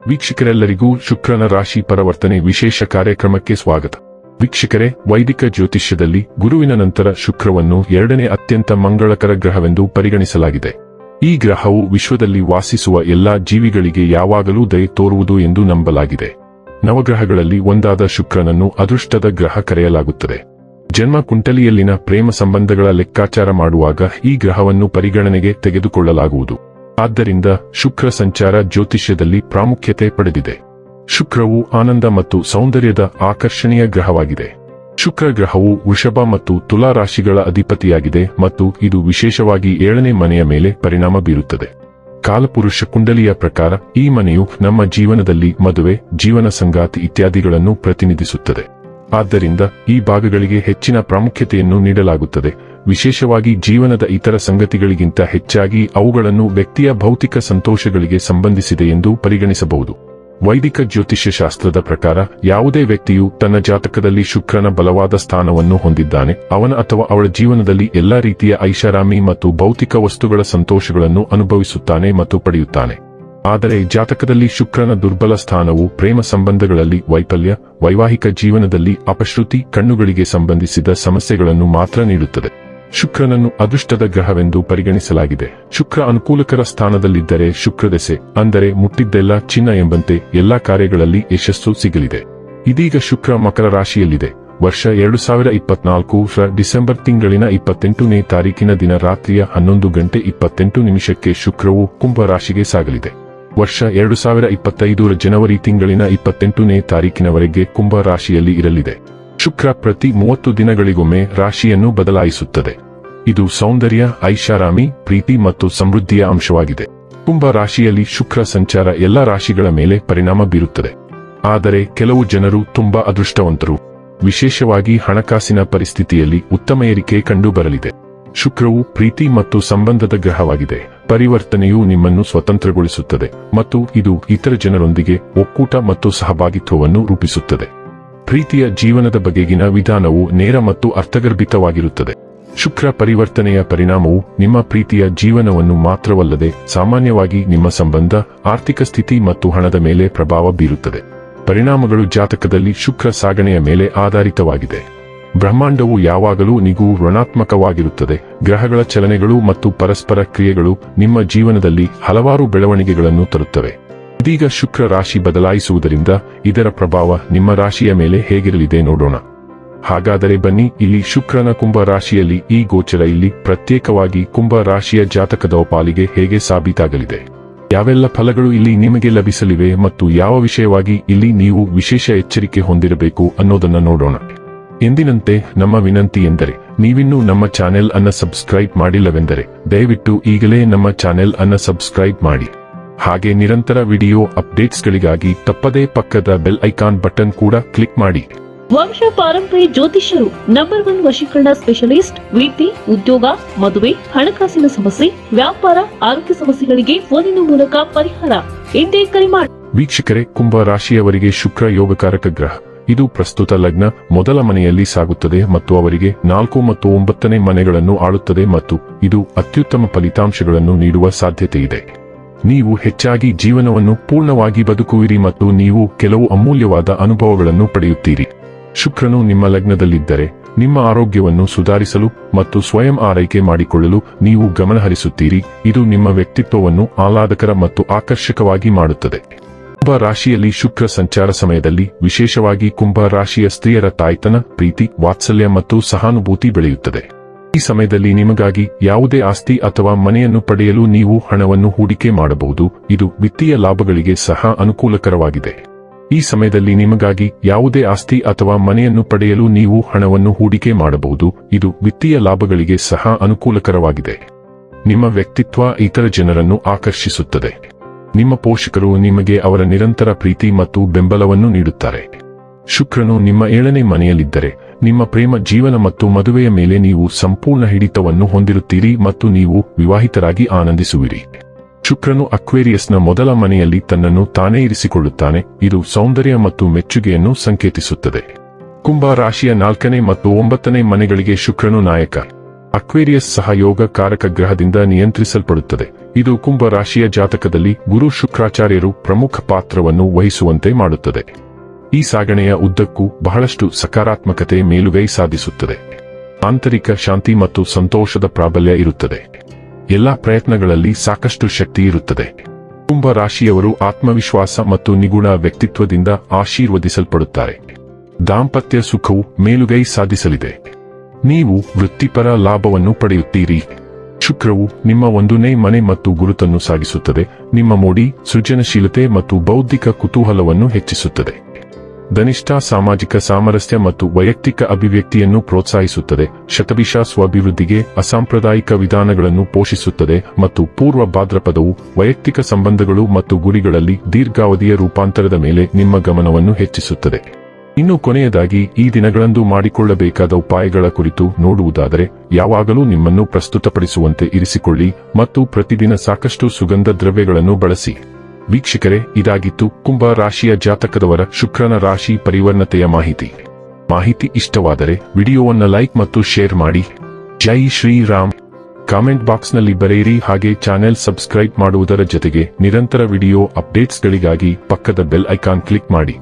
ವೀಕ್ಷಕರೆಲ್ಲರಿಗೂ ಶುಕ್ರನ ರಾಶಿ ಪರಿವರ್ತನೆ ವಿಶೇಷ ಕಾರ್ಯಕ್ರಮಕ್ಕೆ ಸ್ವಾಗತ. ವೀಕ್ಷಕರೇ, ವೈದಿಕ ಜ್ಯೋತಿಷ್ಯದಲ್ಲಿ ಗುರುವಿನ ನಂತರ ಶುಕ್ರವನ್ನು ಎರಡನೇ ಅತ್ಯಂತ ಮಂಗಳಕರ ಗ್ರಹವೆಂದು ಪರಿಗಣಿಸಲಾಗಿದೆ. ಈ ಗ್ರಹವು ವಿಶ್ವದಲ್ಲಿ ವಾಸಿಸುವ ಎಲ್ಲಾ ಜೀವಿಗಳಿಗೆ ಯಾವಾಗಲೂ ದಯೆ ತೋರುವುದು ಎಂದು ನಂಬಲಾಗಿದೆ. ನವಗ್ರಹಗಳಲ್ಲಿ ಒಂದಾದ ಶುಕ್ರನನ್ನು ಅದೃಷ್ಟದ ಗ್ರಹ ಕರೆಯಲಾಗುತ್ತದೆ. ಜನ್ಮ ಕುಂಡಲಿಯಲ್ಲಿನ ಪ್ರೇಮ ಸಂಬಂಧಗಳ ಲೆಕ್ಕಾಚಾರ ಮಾಡುವಾಗ ಈ ಗ್ರಹವನ್ನು ಪರಿಗಣನೆಗೆ ತೆಗೆದುಕೊಳ್ಳಲಾಗುವುದು. ಆದ್ದರಿಂದ ಶುಕ್ರ ಸಂಚಾರ ಜ್ಯೋತಿಷ್ಯದಲ್ಲಿ ಪ್ರಾಮುಖ್ಯತೆ ಪಡೆದಿದೆ. ಶುಕ್ರವು ಆನಂದ ಮತ್ತು ಸೌಂದರ್ಯದ ಆಕರ್ಷಣೀಯ ಗ್ರಹವಾಗಿದೆ. ಶುಕ್ರ ಗ್ರಹವು ವೃಷಭ ಮತ್ತು ತುಲಾ ರಾಶಿಗಳ ಅಧಿಪತಿಯಾಗಿದೆ ಮತ್ತು ಇದು ವಿಶೇಷವಾಗಿ 7ನೇ ಮನೆಯ ಮೇಲೆ ಪರಿಣಾಮ ಬೀರುತ್ತದೆ. ಕಾಲಪುರುಷ ಕುಂಡಲಿಯ ಪ್ರಕಾರ ಈ ಮನೆಯು ನಮ್ಮ ಜೀವನದಲ್ಲಿ ಮದುವೆ, ಜೀವನ ಸಂಗಾತಿ ಇತ್ಯಾದಿಗಳನ್ನು ಪ್ರತಿನಿಧಿಸುತ್ತದೆ. ಆದ್ದರಿಂದ ಈ ಭಾಗಗಳಿಗೆ ಹೆಚ್ಚಿನ ಪ್ರಾಮುಖ್ಯತೆಯನ್ನು ನೀಡಲಾಗುತ್ತದೆ, ವಿಶೇಷವಾಗಿ ಜೀವನದ ಇತರ ಸಂಗತಿಗಳಿಗಿಂತ ಹೆಚ್ಚಾಗಿ ಅವುಗಳನ್ನು ವ್ಯಕ್ತಿಯ ಭೌತಿಕ ಸಂತೋಷಗಳಿಗೆ ಸಂಬಂಧಿಸಿದೆ ಎಂದು ಪರಿಗಣಿಸಬಹುದು. ವೈದಿಕ ಜ್ಯೋತಿಷ್ಯ ಶಾಸ್ತ್ರದ ಪ್ರಕಾರ ಯಾವುದೇ ವ್ಯಕ್ತಿಯು ತನ್ನ ಜಾತಕದಲ್ಲಿ ಶುಕ್ರನ ಬಲವಾದ ಸ್ಥಾನವನ್ನು ಹೊಂದಿದ್ದಾನೆ, ಅವನ ಅಥವಾ ಅವಳ ಜೀವನದಲ್ಲಿ ಎಲ್ಲಾ ರೀತಿಯ ಐಷಾರಾಮಿ ಮತ್ತು ಭೌತಿಕ ವಸ್ತುಗಳ ಸಂತೋಷಗಳನ್ನು ಅನುಭವಿಸುತ್ತಾನೆ ಮತ್ತು ಪಡೆಯುತ್ತಾನೆ. ಆದರೆ ಜಾತಕದಲ್ಲಿ ಶುಕ್ರನ ದುರ್ಬಲ ಸ್ಥಾನವು ಪ್ರೇಮ ಸಂಬಂಧಗಳಲ್ಲಿ ವೈಫಲ್ಯ, ವೈವಾಹಿಕ ಜೀವನದಲ್ಲಿ ಅಪಶ್ರುತಿ, ಕಣ್ಣುಗಳಿಗೆ ಸಂಬಂಧಿಸಿದ ಸಮಸ್ಯೆಗಳನ್ನು ಮಾತ್ರ ನೀಡುತ್ತದೆ. ಶುಕ್ರನನ್ನು ಅದೃಷ್ಟದ ಗ್ರಹವೆಂದು ಪರಿಗಣಿಸಲಾಗಿದೆ. ಶುಕ್ರ ಅನುಕೂಲಕರ ಸ್ಥಾನದಲ್ಲಿದ್ದರೆ ಶುಕ್ರದೆಸೆ, ಅಂದರೆ ಮುಟ್ಟಿದ್ದೆಲ್ಲ ಚಿನ್ನ ಎಂಬಂತೆ ಎಲ್ಲಾ ಕಾರ್ಯಗಳಲ್ಲಿ ಯಶಸ್ಸು ಸಿಗಲಿದೆ. ಇದೀಗ ಶುಕ್ರ ಮಕರ ರಾಶಿಯಲ್ಲಿದೆ. ವರ್ಷ 2024 ಡಿಸೆಂಬರ್ ತಿಂಗಳಿನ 28ನೇ ತಾರೀಕಿನ ದಿನ ರಾತ್ರಿಯ 11:28 ಶುಕ್ರವು ಕುಂಭ ರಾಶಿಗೆ ಸಾಗಲಿದೆ. ವರ್ಷ 2025 ಜನವರಿ ತಿಂಗಳಿನ 28ನೇ ತಾರೀಕಿನವರೆಗೆ ಕುಂಭ ರಾಶಿಯಲ್ಲಿ ಇರಲಿದೆ. ಶುಕ್ರ ಪ್ರತಿ 30 ದಿನಗಳಿಗೊಮ್ಮೆ ರಾಶಿಯನ್ನು ಬದಲಾಯಿಸುತ್ತದೆ. ಇದು ಸೌಂದರ್ಯ, ಐಷಾರಾಮಿ, ಪ್ರೀತಿ ಮತ್ತು ಸಮೃದ್ಧಿಯ ಅಂಶವಾಗಿದೆ. ಕುಂಭ ರಾಶಿಯಲ್ಲಿ ಶುಕ್ರ ಸಂಚಾರ ಎಲ್ಲ ರಾಶಿಗಳ ಮೇಲೆ ಪರಿಣಾಮ ಬೀರುತ್ತದೆ. ಆದರೆ ಕೆಲವು ಜನರು ತುಂಬಾ ಅದೃಷ್ಟವಂತರು. ವಿಶೇಷವಾಗಿ ಹಣಕಾಸಿನ ಪರಿಸ್ಥಿತಿಯಲ್ಲಿ ಉತ್ತಮ ಏರಿಕೆ ಕಂಡುಬರಲಿದೆ. ಶುಕ್ರವು ಪ್ರೀತಿ ಮತ್ತು ಸಂಬಂಧದ ಗ್ರಹವಾಗಿದೆ. ಪರಿವರ್ತನೆಯು ನಿಮ್ಮನ್ನು ಸ್ವತಂತ್ರಗೊಳಿಸುತ್ತದೆ ಮತ್ತು ಇದು ಇತರ ಜನರೊಂದಿಗೆ ಒಕ್ಕೂಟ ಮತ್ತು ಸಹಭಾಗಿತ್ವವನ್ನು ರೂಪಿಸುತ್ತದೆ. ಪ್ರೀತಿಯ ಜೀವನದ ಬಗೆಗಿನ ವಿಧಾನವು ನೇರ ಮತ್ತು ಅರ್ಥಗರ್ಭಿತವಾಗಿರುತ್ತದೆ. ಶುಕ್ರ ಪರಿವರ್ತನೆಯ ಪರಿಣಾಮವು ನಿಮ್ಮ ಪ್ರೀತಿಯ ಜೀವನವನ್ನು ಮಾತ್ರವಲ್ಲದೆ ಸಾಮಾನ್ಯವಾಗಿ ನಿಮ್ಮ ಸಂಬಂಧ, ಆರ್ಥಿಕ ಸ್ಥಿತಿ ಮತ್ತು ಹಣದ ಮೇಲೆ ಪ್ರಭಾವ ಬೀರುತ್ತದೆ. ಪರಿಣಾಮಗಳು ಜಾತಕದಲ್ಲಿ ಶುಕ್ರ ಸಾಗಣೆಯ ಮೇಲೆ ಆಧಾರಿತವಾಗಿದೆ. ಬ್ರಹ್ಮಾಂಡವು ಯಾವಾಗಲೂ ನಿಗೂಢ ಋಣಾತ್ಮಕವಾಗಿರುತ್ತದೆ. ಗ್ರಹಗಳ ಚಲನೆಗಳು ಮತ್ತು ಪರಸ್ಪರ ಕ್ರಿಯೆಗಳು ನಿಮ್ಮ ಜೀವನದಲ್ಲಿ ಹಲವಾರು ಬೆಳವಣಿಗೆಗಳನ್ನು ತರುತ್ತವೆ. ಇದೀಗ ಶುಕ್ರ ರಾಶಿ ಬದಲಾಯಿಸುವುದರಿಂದ ಇದರ ಪ್ರಭಾವ ನಿಮ್ಮ ರಾಶಿಯ ಮೇಲೆ ಹೇಗಿರಲಿದೆ ನೋಡೋಣ. ಹಾಗಾದರೆ ಬನ್ನಿ, ಇಲ್ಲಿ ಶುಕ್ರನ ಕುಂಭ ರಾಶಿಯಲ್ಲಿ ಈ ಗೋಚರ ಇಲ್ಲಿ ಪ್ರತ್ಯೇಕವಾಗಿ ಕುಂಭ ರಾಶಿಯ ಜಾತಕದ ಪಾಲಿಗೆ ಹೇಗೆ ಸಾಬೀತಾಗಲಿದೆ, ಯಾವೆಲ್ಲ ಫಲಗಳು ಇಲ್ಲಿ ನಿಮಗೆ ಲಭಿಸಲಿವೆ ಮತ್ತು ಯಾವ ವಿಷಯವಾಗಿ ಇಲ್ಲಿ ನೀವು ವಿಶೇಷ ಎಚ್ಚರಿಕೆ ಹೊಂದಿರಬೇಕು ಅನ್ನೋದನ್ನ ನೋಡೋಣ. ಎಂದಿನಂತೆ ನಮ್ಮ ವಿನಂತಿ ಎಂದರೆ, ನೀವಿನ್ನೂ ನಮ್ಮ ಚಾನೆಲ್ ಅನ್ನ ಸಬ್ಸ್ಕ್ರೈಬ್ ಮಾಡಿಲ್ಲವೆಂದರೆ ದಯವಿಟ್ಟು ಈಗಲೇ ನಮ್ಮ ಚಾನೆಲ್ ಅನ್ನ ಸಬ್ಸ್ಕ್ರೈಬ್ ಮಾಡಿ. ಹಾಗೆ ನಿರಂತರ ವಿಡಿಯೋ ಅಪ್ಡೇಟ್ಸ್ಗಳಿಗಾಗಿ ತಪ್ಪದೇ ಪಕ್ಕದ ಬೆಲ್ ಐಕಾನ್ ಬಟನ್ ಕೂಡ ಕ್ಲಿಕ್ ಮಾಡಿ. ವಂಶ ಪಾರಂಪರ್ಯ ಜ್ಯೋತಿಷ್ಯರು ನಂಬರ್ 1 ವಶೀಕರಣ ಸ್ಪೆಷಲಿಸ್ಟ್. ವೃತ್ತಿ, ಉದ್ಯೋಗ, ಮದುವೆ, ಹಣಕಾಸಿನ ಸಮಸ್ಯೆ, ವ್ಯಾಪಾರ, ಆರೋಗ್ಯ ಸಮಸ್ಯೆಗಳಿಗೆ ಫೋನಿನ ಮೂಲಕ ಪರಿಹಾರ. ಹಿಂದೆ ಕರೆ ಮಾಡಿ. ವೀಕ್ಷಕರೇ, ಕುಂಭ ರಾಶಿಯವರಿಗೆ ಶುಕ್ರ ಯೋಗಕಾರಕ ಗ್ರಹ. ಇದು ಪ್ರಸ್ತುತ ಲಗ್ನ ಮೊದಲ ಮನೆಯಲ್ಲಿ ಸಾಗುತ್ತದೆ ಮತ್ತು ಅವರಿಗೆ 4 ಮತ್ತು 9ನೇ ಮನೆಗಳನ್ನು ಆಳುತ್ತದೆ ಮತ್ತು ಇದು ಅತ್ಯುತ್ತಮ ಫಲಿತಾಂಶಗಳನ್ನು ನೀಡುವ ಸಾಧ್ಯತೆ ಇದೆ. ನೀವು ಹೆಚ್ಚಾಗಿ ಜೀವನವನ್ನು ಪೂರ್ಣವಾಗಿ ಬದುಕುವಿರಿ ಮತ್ತು ನೀವು ಕೆಲವು ಅಮೂಲ್ಯವಾದ ಅನುಭವಗಳನ್ನು ಪಡೆಯುತ್ತೀರಿ. ಶುಕ್ರನು ನಿಮ್ಮ ಲಗ್ನದಲ್ಲಿದ್ದರೆ ನಿಮ್ಮ ಆರೋಗ್ಯವನ್ನು ಸುಧಾರಿಸಲು ಮತ್ತು ಸ್ವಯಂ ಆರೈಕೆ ಮಾಡಿಕೊಳ್ಳಲು ನೀವು ಗಮನಹರಿಸುತ್ತೀರಿ. ಇದು ನಿಮ್ಮ ವ್ಯಕ್ತಿತ್ವವನ್ನು ಆಹ್ಲಾದಕರ ಮತ್ತು ಆಕರ್ಷಕವಾಗಿ ಮಾಡುತ್ತದೆ. ಕುಂಭ ರಾಶಿಯಲ್ಲಿ ಶುಕ್ರ ಸಂಚಾರ ಸಮಯದಲ್ಲಿ ವಿಶೇಷವಾಗಿ ಕುಂಭ ರಾಶಿಯ ಸ್ತ್ರೀಯರ ತಾಯ್ತನ, ಪ್ರೀತಿ, ವಾತ್ಸಲ್ಯ ಮತ್ತು ಸಹಾನುಭೂತಿ ಬೆಳೆಯುತ್ತದೆ. ಈ ಸಮಯದಲ್ಲಿ ನಿಮಗಾಗಿ ಯಾವುದೇ ಆಸ್ತಿ ಅಥವಾ ಮನೆಯನ್ನು ಪಡೆಯಲು ನೀವು ಹಣವನ್ನು ಹೂಡಿಕೆ ಮಾಡಬಹುದು. ಇದು ವಿತ್ತೀಯ ಲಾಭಗಳಿಗೆ ಸಹ ಅನುಕೂಲಕರವಾಗಿದೆ. ಈ ಸಮಯದಲ್ಲಿ ನಿಮಗಾಗಿ ಯಾವುದೇ ಆಸ್ತಿ ಅಥವಾ ಮನೆಯನ್ನು ಪಡೆಯಲು ನೀವು ಹಣವನ್ನು ಹೂಡಿಕೆ ಮಾಡಬಹುದು. ಇದು ವಿತ್ತೀಯ ಲಾಭಗಳಿಗೆ ಸಹ ಅನುಕೂಲಕರವಾಗಿದೆ. ನಿಮ್ಮ ವ್ಯಕ್ತಿತ್ವ ಇತರ ಜನರನ್ನು ಆಕರ್ಷಿಸುತ್ತದೆ. ನಿಮ್ಮ ಪೋಷಕರು ನಿಮಗೆ ಅವರ ನಿರಂತರ ಪ್ರೀತಿ ಮತ್ತು ಬೆಂಬಲವನ್ನು ನೀಡುತ್ತಾರೆ. ಶುಕ್ರನು ನಿಮ್ಮ 7ನೇ ಮನೆಯಲ್ಲಿದ್ದರೆ ನಿಮ್ಮ ಪ್ರೇಮ ಜೀವನ ಮತ್ತು ಮದುವೆಯ ಮೇಲೆ ನೀವು ಸಂಪೂರ್ಣ ಹಿಡಿತವನ್ನು ಹೊಂದಿರುತ್ತೀರಿ ಮತ್ತು ನೀವು ವಿವಾಹಿತರಾಗಿ ಆನಂದಿಸುವಿರಿ. ಶುಕ್ರನು ಅಕ್ವೇರಿಯಸ್ನ ಮೊದಲ ಮನೆಯಲ್ಲಿ ತನ್ನನ್ನು ತಾನೇ ಇರಿಸಿಕೊಳ್ಳುತ್ತಾನೆ. ಇದು ಸೌಂದರ್ಯ ಮತ್ತು ಮೆಚ್ಚುಗೆಯನ್ನು ಸಂಕೇತಿಸುತ್ತದೆ. ಕುಂಭ ರಾಶಿಯ 4ನೇ ಮತ್ತು 9ನೇ ಮನೆಗಳಿಗೆ ಶುಕ್ರನು ನಾಯಕ. ಅಕ್ವೇರಿಯಸ್ ಸಹ ಯೋಗ ಕಾರಕ ಗ್ರಹದಿಂದ ನಿಯಂತ್ರಿಸಲ್ಪಡುತ್ತದೆ. ಇದು ಕುಂಭ ರಾಶಿಯ ಜಾತಕದಲ್ಲಿ ಗುರು ಶುಕ್ರಾಚಾರ್ಯರು ಪ್ರಮುಖ ಪಾತ್ರವನ್ನು ವಹಿಸುವಂತೆ ಮಾಡುತ್ತದೆ. ಈ ಸಾಗಣೆಯ ಉದ್ದಕ್ಕೂ ಬಹಳಷ್ಟು ಸಕಾರಾತ್ಮಕತೆ ಮೇಲುಗೈ ಸಾಧಿಸುತ್ತದೆ. ಆಂತರಿಕ ಶಾಂತಿ ಮತ್ತು ಸಂತೋಷದ ಪ್ರಾಬಲ್ಯ ಇರುತ್ತದೆ. ಎಲ್ಲಾ ಪ್ರಯತ್ನಗಳಲ್ಲಿ ಸಾಕಷ್ಟು ಶಕ್ತಿ ಇರುತ್ತದೆ. ಕುಂಭ ರಾಶಿಯವರು ಆತ್ಮವಿಶ್ವಾಸ ಮತ್ತು ನಿಗುಣ ವ್ಯಕ್ತಿತ್ವದಿಂದ ಆಶೀರ್ವದಿಸಲ್ಪಡುತ್ತಾರೆ. ದಾಂಪತ್ಯ ಸುಖವು ಮೇಲುಗೈ ಸಾಧಿಸಲಿದೆ. ನೀವು ವೃತ್ತಿಪರ ಲಾಭವನ್ನು ಪಡೆಯುತ್ತೀರಿ. ಶುಕ್ರವು ನಿಮ್ಮ 1ನೇ ಮನೆ ಮತ್ತು ಗುರುತನ್ನು ಸಾಗಿಸುತ್ತದೆ. ನಿಮ್ಮ ಮೋಡಿ ಸೃಜನಶೀಲತೆ ಮತ್ತು ಬೌದ್ಧಿಕ ಕುತೂಹಲವನ್ನು ಹೆಚ್ಚಿಸುತ್ತದೆ. ಧನಿಷ್ಠ ಸಾಮಾಜಿಕ ಸಾಮರಸ್ಯ ಮತ್ತು ವೈಯಕ್ತಿಕ ಅಭಿವ್ಯಕ್ತಿಯನ್ನು ಪ್ರೋತ್ಸಾಹಿಸುತ್ತದೆ. ಶತಭಿಷ ಸ್ವಾಭಿವೃದ್ಧಿಗೆ ಅಸಾಂಪ್ರದಾಯಿಕ ವಿಧಾನಗಳನ್ನು ಪೋಷಿಸುತ್ತದೆ ಮತ್ತು ಪೂರ್ವ ಭಾದ್ರಪದವು ವೈಯಕ್ತಿಕ ಸಂಬಂಧಗಳು ಮತ್ತು ಗುರಿಗಳಲ್ಲಿ ದೀರ್ಘಾವಧಿಯ ರೂಪಾಂತರದ ಮೇಲೆ ನಿಮ್ಮ ಗಮನವನ್ನು ಹೆಚ್ಚಿಸುತ್ತದೆ. ಇನ್ನು ಕೊನೆಯದಾಗಿ ಈ ದಿನಗಳಂದು ಮಾಡಿಕೊಳ್ಳಬೇಕಾದ ಉಪಾಯಗಳ ಕುರಿತು ನೋಡುವುದಾದರೆ, ಯಾವಾಗಲೂ ನಿಮ್ಮನ್ನು ಪ್ರಸ್ತುತಪಡಿಸುವಂತೆ ಇರಿಸಿಕೊಳ್ಳಿ ಮತ್ತು ಪ್ರತಿದಿನ ಸಾಕಷ್ಟು ಸುಗಂಧ ದ್ರವ್ಯಗಳನ್ನು ಬಳಸಿ. ವೀಕ್ಷಕರೇ, ಇದಾಗಿತ್ತು ಕುಂಭ ರಾಶಿಯ ಜಾತಕದವರ ಶುಕ್ರನ ರಾಶಿ ಪರಿವರ್ನತೆಯ ಮಾಹಿತಿ ಇಷ್ಟವಾದರೆ ವಿಡಿಯೋವನ್ನು ಲೈಕ್ ಮತ್ತು ಶೇರ್ ಮಾಡಿ. ಜೈ ಶ್ರೀರಾಮ್. ಕಾಮೆಂಟ್ ಬಾಕ್ಸ್ನಲ್ಲಿ ಬರೆಯಿರಿ. ಹಾಗೆ ಚಾನೆಲ್ ಸಬ್ಸ್ಕ್ರೈಬ್ ಮಾಡುವುದರ ಜೊತೆಗೆ ನಿರಂತರ ವಿಡಿಯೋ ಅಪ್ಡೇಟ್ಸ್ಗಳಿಗಾಗಿ ಪಕ್ಕದ ಬೆಲ್ ಐಕಾನ್ ಕ್ಲಿಕ್ ಮಾಡಿ.